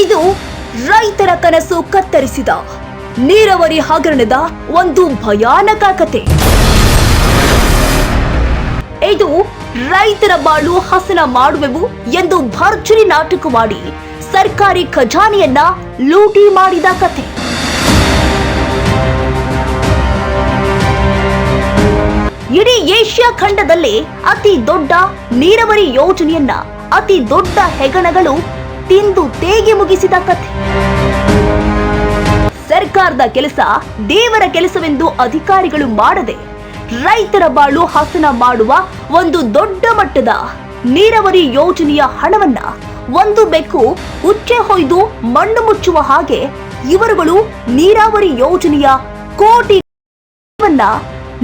ಇದು ರೈತರ ಕನಸು ಕತ್ತರಿಸಿದ ನೀರಾವರಿ ಹಗರಣದ ಒಂದು ಭಯಾನಕ ಕತೆ. ಇದು ರೈತರ ಬಾಳು ಹಸನ ಮಾಡುವೆವು ಎಂದು ಭರ್ಜರಿ ನಾಟಕ ಮಾಡಿ ಸರ್ಕಾರಿ ಖಜಾನೆಯನ್ನ ಲೂಟಿ ಮಾಡಿದ ಕತೆ. ಇಡೀ ಏಷ್ಯಾ ಖಂಡದಲ್ಲೇ ಅತಿ ದೊಡ್ಡ ನೀರಾವರಿ ಯೋಜನೆಯನ್ನ ಅತಿ ದೊಡ್ಡ ಹೆಗಣಗಳು ತಿಂದು ತೇಗಿ ಮುಗಿಸಿದ ಕಥೆ. ಸರ್ಕಾರದ ಕೆಲಸ ದೇವರ ಕೆಲಸವೆಂದು ಅಧಿಕಾರಿಗಳು ಮಾಡದೆ ರೈತರ ಬಾಳು ಹಸನ ಮಾಡುವ ಒಂದು ದೊಡ್ಡ ಮಟ್ಟದ ನೀರಾವರಿ ಯೋಜನೆಯ ಹಣವನ್ನ ಒಂದು ಬೆಕ್ಕು ಉಚ್ಚೆ ಹೊಯ್ದು ಮಣ್ಣು ಮುಚ್ಚುವ ಹಾಗೆ ಇವರುಗಳು ನೀರಾವರಿ ಯೋಜನೆಯ ಕೋಟಿ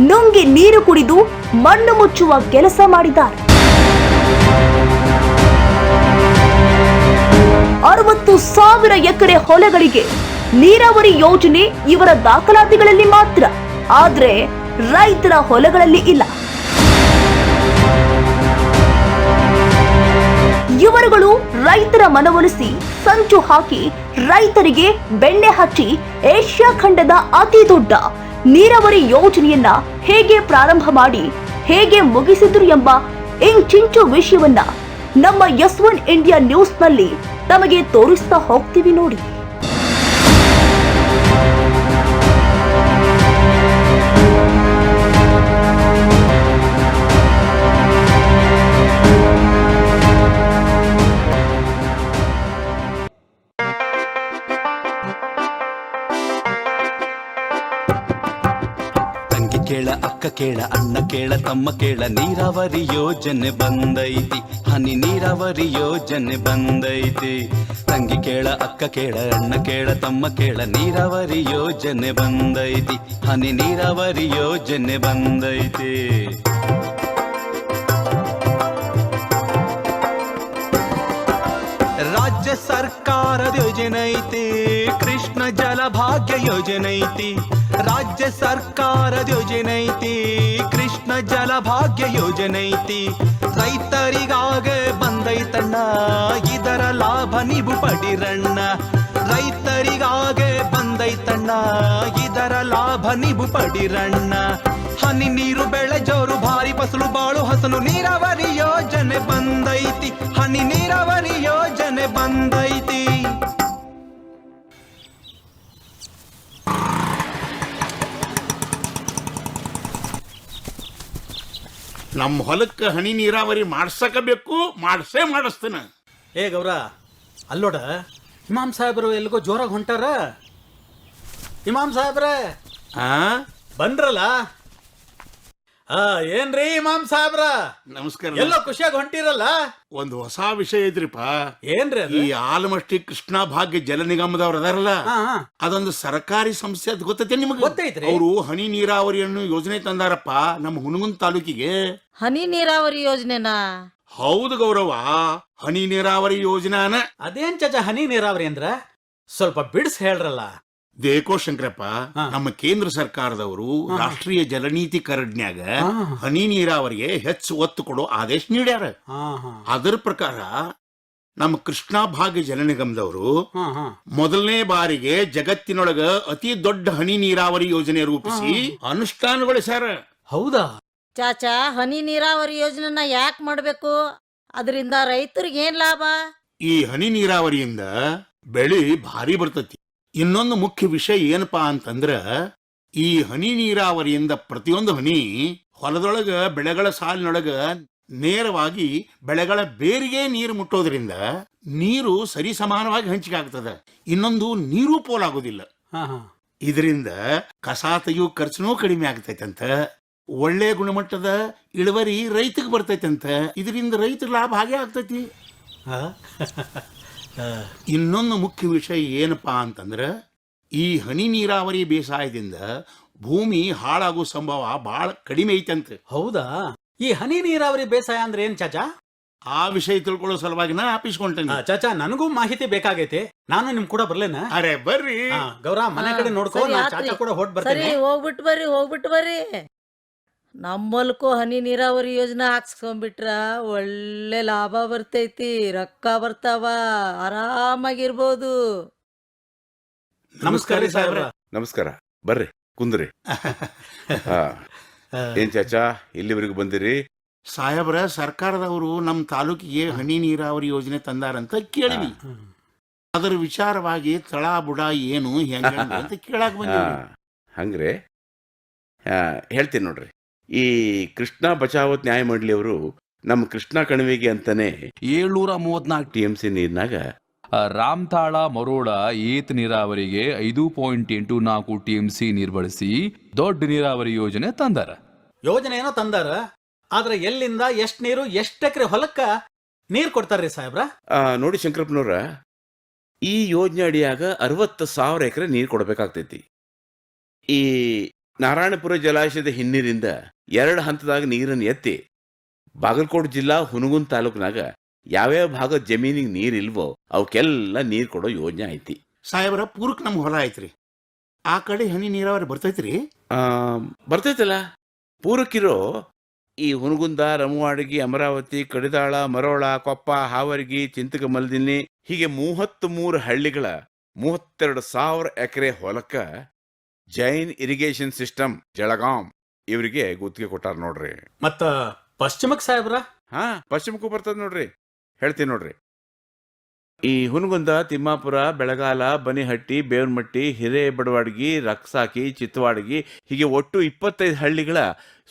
ನುಂಗಿ ನೀರು ಕುಡಿದು ಮಣ್ಣು ಮುಚ್ಚುವ ಕೆಲಸ ಮಾಡಿದ್ದಾರೆ. 60,000 ಎಕರೆ ಹೊಲಗಳಿಗೆ ನೀರಾವರಿ ಯೋಜನೆ ಇವರ ದಾಖಲಾತಿಗಳಲ್ಲಿ ಮಾತ್ರ, ಆದ್ರೆ ರೈತರ ಹೊಲಗಳಲ್ಲಿ ಇಲ್ಲ. ಇವರುಗಳು ರೈತರ ಮನವೊಲಿಸಿ ಸಂಚು ಹಾಕಿ ರೈತರಿಗೆ ಬೆಣ್ಣೆ ಹಚ್ಚಿ ಏಷ್ಯಾ ಖಂಡದ ಅತಿ ದೊಡ್ಡ ನೀರಾವರಿ ಯೋಜನೆಯನ್ನ ಹೇಗೆ ಪ್ರಾರಂಭ ಮಾಡಿ ಹೇಗೆ ಮುಗಿಸಿದ್ರು ಎಂಬ ಇಂಚಿಂಚು ವಿಷಯವನ್ನ ನಮ್ಮ S1 ಇಂಡಿಯಾ ನ್ಯೂಸ್ ನಲ್ಲಿ ತಮಗೆ ತೋರಿಸ್ತಾ ಹೋಗ್ತೀವಿ ನೋಡಿ. ಕೇಳ ಅಕ್ಕ ಕೇಳ ಅಣ್ಣ ಕೇಳ ತಮ್ಮ ಕೇಳ ನೀರಾವರಿ ಯೋಜನೆ ಬಂದೈತಿ, ಹನಿ ನೀರಾವರಿ ಯೋಜನೆ ಬಂದೈತಿ. ತಂಗಿ ಕೇಳ ಅಕ್ಕ ಕೇಳ ಅಣ್ಣ ಕೇಳ ತಮ್ಮ ಕೇಳ ನೀರಾವರಿ ಯೋಜನೆ ಬಂದೈತಿ, ಹನಿ ನೀರಾವರಿ ಯೋಜನೆ ಬಂದೈತಿ. ರಾಜ್ಯ ಸರ್ಕಾರದ ಯೋಜನೆ ಐತಿ, ಕೃಷ್ಣ ಜಲ ಭಾಗ್ಯ ಯೋಜನೆ ಐತಿ. ರಾಜ್ಯ ಸರ್ಕಾರದ ಯೋಜನೆ ಐತಿ, ಕೃಷ್ಣ ಜಲ ಭಾಗ್ಯ ಯೋಜನೆ ಐತಿ. ರೈತರಿಗಾಗ ಬಂದೈತಣ್ಣ, ಇದರ ಲಾಭ ನೀವು ಪಡಿರಣ್ಣ. ರೈತರಿಗಾಗ ಬಂದೈತಣ್ಣ, ಇದರ ಲಾಭ ನೀವು ಪಡಿರಣ್ಣ. ಹನಿ ನೀರು ಬೆಳೆ ಜೋರು ಭಾರಿ ಫಸಲು ಬಾಳು ಹಸನು ನೀರಾವರಿ ಯೋಜನೆ ಬಂದೈತಿ, ಹನಿ ನೀರಾವರಿ ಯೋಜನೆ ಬಂದೈತಿ. ನಮ್ಮ ಹೊಲಕ್ಕೆ ಹನಿ ನೀರಾವರಿ ಮಾಡ್ಸಕಬೇಕು, ಮಾಡಿಸ್ತೇನೆ. ಏ ಗೌರ, ಅಲ್ಲೋಡ ಇಮಾಮ್ ಸಾಹೇಬ್ರು ಎಲ್ಲಿಗೋ ಜೋರಾಗಿ ಹೊಂಟಾರ. ಇಮಾಮ್ ಸಾಹೇಬ್ರೆ ಬಂದ್ರಲ್ಲ. ಏನ್ರಿ ಇಮಾಮ್ ಸಾಹೇಬ್ರ, ನಮಸ್ಕಾರ. ಎಲ್ಲೋ ಖುಷಿಯಾಗಿ ಹೊಂಟಿರಲ್ಲ. ಒಂದು ಹೊಸ ವಿಷಯ ಐತ್ರಿಪ್ಪ. ಏನ್ರಿ ಈ ಆಲಮಟ್ಟಿ ಕೃಷ್ಣ ಭಾಗ್ಯ ಜಲ ನಿಗಮದವ್ರು ಅದಾರಲ್ಲ, ಅದೊಂದು ಸರ್ಕಾರಿ ಸಂಸ್ಥೆ, ಅದು ಗೊತ್ತೈತೆ ನಿಮ್ಗೆ? ಗೊತ್ತೈತ್ರಿ. ಅವರು ಹನಿ ನೀರಾವರಿಯನ್ನು ಯೋಜನೆ ತಂದಾರಪ್ಪ ನಮ್ಮ ಹುನಗುಂದ ತಾಲೂಕಿಗೆ. ಹನಿ ನೀರಾವರಿ ಯೋಜನೆನಾ? ಹೌದು ಗೌರವ, ಹನಿ ನೀರಾವರಿ ಯೋಜನಾನ. ಅದೇನ್ ಚಚ ಹನಿ ನೀರಾವರಿ ಅಂದ್ರ ಸ್ವಲ್ಪ ಬಿಡಿಸ್ ಹೇಳ್ರಲ್ಲ. ದೇಕೋ ಶಂಕರಪ್ಪ, ನಮ್ಮ ಕೇಂದ್ರ ಸರ್ಕಾರದವರು ರಾಷ್ಟ್ರೀಯ ಜಲನೀತಿ ಕರಡ್ನ್ಯಾಗ ಹನಿ ನೀರಾವರಿಗೆ ಹೆಚ್ಚು ಒತ್ತು ಕೊಡೋ ಆದೇಶ ನೀಡ್ಯಾರ. ಅದರ ಪ್ರಕಾರ ನಮ್ಮ ಕೃಷ್ಣಾ ಭಾಗ್ಯ ಜಲ ನಿಗಮದವರು ಮೊದಲನೇ ಬಾರಿಗೆ ಜಗತ್ತಿನೊಳಗ ಅತಿ ದೊಡ್ಡ ಹನಿ ನೀರಾವರಿ ಯೋಜನೆ ರೂಪಿಸಿ ಅನುಷ್ಠಾನಗೊಳಿಸ್ಯಾರ. ಹೌದಾ ಚಾಚಾ, ಹನಿ ನೀರಾವರಿ ಯೋಜನೆನ ಯಾಕೆ ಮಾಡ್ಬೇಕು? ಅದರಿಂದ ರೈತರಿಗೆ ಏನ್ ಲಾಭ? ಈ ಹನಿ ನೀರಾವರಿಯಿಂದ ಬೆಳೆ ಭಾರಿ ಬರ್ತತಿ. ಇನ್ನೊಂದು ಮುಖ್ಯ ವಿಷಯ ಏನಪ್ಪಾ ಅಂತಂದ್ರ, ಈ ಹನಿ ನೀರಾವರಿಯಿಂದ ಪ್ರತಿಯೊಂದು ಹನಿ ಹೊಲದೊಳಗ ಬೆಳೆಗಳ ಸಾಲಿನೊಳಗ ನೇರವಾಗಿ ಬೆಳೆಗಳ ಬೇರಿಗೆ ನೀರು ಮುಟ್ಟೋದ್ರಿಂದ ನೀರು ಸರಿ ಸಮಾನವಾಗಿ ಹಂಚಿಕೆ ಆಗ್ತದ. ಇನ್ನೊಂದು ನೀರು ಪೋಲಾಗೋದಿಲ್ಲ. ಇದರಿಂದ ಕಸ ತೆಗೆಯೋ ಖರ್ಚುನೂ ಕಡಿಮೆ ಆಗ್ತೈತಂತ, ಒಳ್ಳೆ ಗುಣಮಟ್ಟದ ಇಳುವರಿ ರೈತಗೆ ಬರ್ತೈತಂತ. ಇದರಿಂದ ರೈತರ ಲಾಭ ಹಾಗೆ ಆಗ್ತೈತಿ. ಇನ್ನೊಂದು ಮುಖ್ಯ ವಿಷಯ ಏನಪ್ಪಾ ಅಂತಂದ್ರ, ಈ ಹನಿ ನೀರಾವರಿ ಬೇಸಾಯದಿಂದ ಭೂಮಿ ಹಾಳಾಗೋ ಸಂಭವ ಬಹಳ ಕಡಿಮೆ ಐತಂತ. ಹೌದಾ? ಈ ಹನಿ ನೀರಾವರಿ ಬೇಸಾಯ ಅಂದ್ರೆ ಏನ್ ಚಾಚಾ? ಆ ವಿಷಯ ತಿಳ್ಕೊಳ್ಳೋ ಸಲುವಾಗಿ ನಾ ಆಪಿಸ್ಕೊಂಡೇನೆ. ಚಾಚಾ, ನನಗೂ ಮಾಹಿತಿ ಬೇಕಾಗೈತೆ. ನಾನು ನಿಮ್ ಕೂಡ ಬರ್ಲೇನ? ಅರೆ ಬರ್ರಿ ಗೌರ, ಮನೆ ಕಡೆ ನೋಡ್ಕೊ. ಚಾಚಾ ಕೂಡ ಹೊಟ್ ಬರ್ತೇನೆ. ಹೋಗ್ಬಿಟ್ಟು ಬರ್ರಿ. ನಮ್ಮಲ್ಕೂ ಹನಿ ನೀರಾವರಿ ಯೋಜನೆ ಹಾಕ್ಸ್ಕೊಂಡ್ಬಿಟ್ರ ಒಳ್ಳೆ ಲಾಭ ಬರ್ತೈತಿ, ರೊಕ್ಕ ಬರ್ತಾವ, ಆರಾಮಾಗಿರ್ಬೋದು. ನಮಸ್ಕಾರ ರೀ ಸಾಹೇಬ್ರ. ನಮಸ್ಕಾರ, ಬರ್ರಿ ಕುಂದ್ರಿ. ಹಾ, ಏನ್ ಚಾಚಾ ಇಲ್ಲಿವರೆಗೂ ಬಂದಿರಿ? ಸಾಹೇಬ್ರ, ಸರ್ಕಾರದವರು ನಮ್ಮ ತಾಲೂಕಿಗೆ ಹನಿ ನೀರಾವರಿ ಯೋಜನೆ ತಂದಾರಂತ ಕೇಳಿವಿ. ಅದರ ವಿಚಾರವಾಗಿ ತಳ ಬುಡ ಏನು ಹೆಂಗ ಅಂತ ಕೇಳಾಕ್ ಹಾ, ಬಂದಿವಿ. ಹಂಗ್ರೆ ಹೇಳ್ತೀನಿ ನೋಡ್ರಿ. ಈ ಕೃಷ್ಣಾ ಬಚಾವತ್ ನ್ಯಾಯ ಮಂಡಳಿಯವರು ನಮ್ಮ ಕೃಷ್ಣಾ ಕಣಿವೆಗೆ ಅಂತಾನೆ 734 TMC ನೀರಿನಾಗ ರಾಮತಾಳ ಮರೋಡ ಏತ ನೀರಾವರಿಗೆ 5.84 TMC ನೀರು ಬಳಸಿ ದೊಡ್ಡ ನೀರಾವರಿ ಯೋಜನೆ ತಂದಾರ. ಯೋಜನೆ ಏನೋ ತಂದಾರ, ಆದ್ರೆ ಎಲ್ಲಿಂದ ಎಷ್ಟ್ ನೀರು ಎಷ್ಟ್ ಎಕರೆ ಹೊಲಕ್ಕ ನೀರ್ ಕೊಡ್ತಾರ್ರಿ ಸಾಹೇಬ್ರ? ನೋಡಿ ಶಂಕರಪ್ಪನವ್ರ, ಈ ಯೋಜನೆ ಅಡಿಯಾಗ 60,000 ಎಕರೆ ನೀರು ಕೊಡಬೇಕಾಗ್ತೈತಿ. ಈ ನಾರಾಯಣಪುರ ಜಲಾಶಯದ ಹಿನ್ನೀರಿಂದ 2 ಹಂತದಾಗ ನೀರನ್ನು ಎತ್ತಿ ಬಾಗಲಕೋಟೆ ಜಿಲ್ಲಾ ಹುನಗುಂದ ತಾಲೂಕಿನಾಗ ಯಾವ್ಯಾವ ಭಾಗದ ಜಮೀನಿಗೆ ನೀರಿಲ್ವೋ ಅವಕ್ಕೆಲ್ಲ ನೀರು ಕೊಡೋ ಯೋಜನೆ ಐತಿ. ಸಾಹೇಬ್ರ, ಪೂರ್ಕ್ ನಮ್ ಹೊಲ ಐತ್ರಿ, ಆ ಕಡೆ ಹನಿ ನೀರಾವರಿ ಬರ್ತೈತ್ರಿ? ಬರ್ತೈತಲ್ಲ. ಪೂರಕ್ಕಿರೋ ಈ ಹುನಗುಂದ, ರಮವಾಡಗಿ, ಅಮರಾವತಿ, ಕಡಿದಾಳ, ಮರೋಳ, ಕೊಪ್ಪ, ಹಾವರ್ಗಿ, ಚಿಂತಕಮಲ್ದಿನಿ ಹೀಗೆ 33 ಹಳ್ಳಿಗಳ 32,000 ಎಕರೆ ಹೊಲಕ್ಕ ಜೈನ್ ಇರಿಗೇಷನ್ ಸಿಸ್ಟಮ್ ಜಳಗಾಂ ಇವರಿಗೆ ಗುತ್ತಿಗೆ ಕೊಟ್ಟಾರ ನೋಡ್ರಿ. ಮತ್ತ ಪಶ್ಚಿಮಕ್ ಸಾಹೇಬ್ರ? ಹಾ, ಪಶ್ಚಿಮಕ್ಕೂ ಬರ್ತದ ನೋಡ್ರಿ. ಹೇಳ್ತೀನಿ ನೋಡ್ರಿ. ಈ ಹುನಗುಂದ, ತಿಮ್ಮಾಪುರ, ಬೆಳಗಾಲ, ಬನಿಹಟ್ಟಿ, ಬೇವನಮಟ್ಟಿ, ಹಿರೇಬಡವಾಡಗಿ, ರಕ್ಸಾಕಿ, ಚಿತ್ತವಾಡಗಿ ಹೀಗೆ ಒಟ್ಟು 25 ಹಳ್ಳಿಗಳ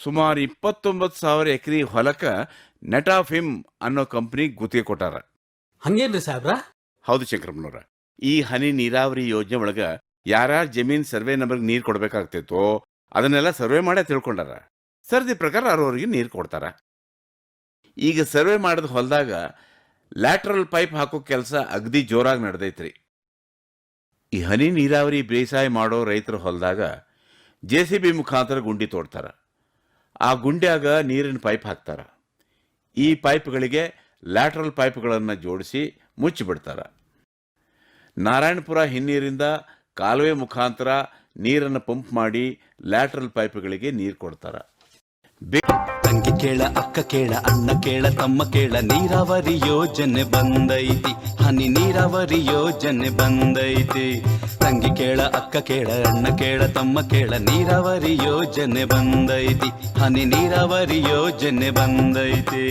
ಸುಮಾರು 29,000 ಎಕರೆ ಹೊಲಕ್ಕ ನೆಟಾಫಿಮ್ ಅನ್ನೋ ಕಂಪ್ನಿ ಗುತ್ತಿಗೆ ಕೊಟ್ಟಾರ. ಹಂಗೇನ್ರಿ ಸಾಹೇಬ್ರ? ಹೌದು ಶಂಕರಪ್ಪನವ್ರ, ಈ ಹನಿ ನೀರಾವರಿ ಯೋಜನೆ ಒಳಗ ಯಾರ್ಯಾರ ಜಮೀನ್ ಸರ್ವೆ ನಂಬರ್ಗೆ ನೀರು ಕೊಡ್ಬೇಕಾಗ್ತೈತೋ ಅದನ್ನೆಲ್ಲ ಸರ್ವೆ ಮಾಡೇ ತಿಳ್ಕೊಂಡಾರ. ಸರದಿ ಪ್ರಕಾರ ಅವ್ರವ್ರಿಗೆ ನೀರು ಕೊಡ್ತಾರ. ಈಗ ಸರ್ವೆ ಮಾಡಿದ ಹೊಲದಾಗ ಲ್ಯಾಟ್ರಲ್ ಪೈಪ್ ಹಾಕೋ ಕೆಲಸ ಅಗದಿ ಜೋರಾಗಿ ನಡೆದೈತ್ರಿ. ಈ ಹನಿ ನೀರಾವರಿ ಬೇಸಾಯ ಮಾಡೋ ರೈತರ ಹೊಲದಾಗ JCB ಮುಖಾಂತರ ಗುಂಡಿ ತೋಡ್ತಾರ. ಆ ಗುಂಡ್ಯಾಗ ನೀರಿನ ಪೈಪ್ ಹಾಕ್ತಾರ. ಈ ಪೈಪ್ಗಳಿಗೆ ಲ್ಯಾಟ್ರಲ್ ಪೈಪ್ಗಳನ್ನು ಜೋಡಿಸಿ ಮುಚ್ಚಿಬಿಡ್ತಾರ. ನಾರಾಯಣಪುರ ಹಿನ್ನೀರಿಂದ ಕಾಲುವೆ ಮುಖಾಂತರ ನೀರನ್ನು ಪಂಪ್ ಮಾಡಿ ಲ್ಯಾಟ್ರಲ್ ಪೈಪ್ಗಳಿಗೆ ನೀರು ಕೊಡ್ತಾರ. ತಂಗಿ ಕೇಳ, ಅಕ್ಕ ಕೇಳ, ಅಣ್ಣ ಕೇಳ, ತಮ್ಮ ಕೇಳ, ನೀರಾವರಿ ಯೋಜನೆ ಬಂದೈತಿ, ಹನಿ ನೀರಾವರಿ ಯೋಜನೆ ಬಂದೈತಿ. ತಂಗಿ ಕೇಳ, ಅಕ್ಕ ಕೇಳ, ಅಣ್ಣ ಕೇಳ, ತಮ್ಮ ಕೇಳ, ನೀರಾವರಿ ಯೋಜನೆ ಬಂದೈತಿ, ಹನಿ ನೀರಾವರಿ ಯೋಜನೆ ಬಂದೈತಿ.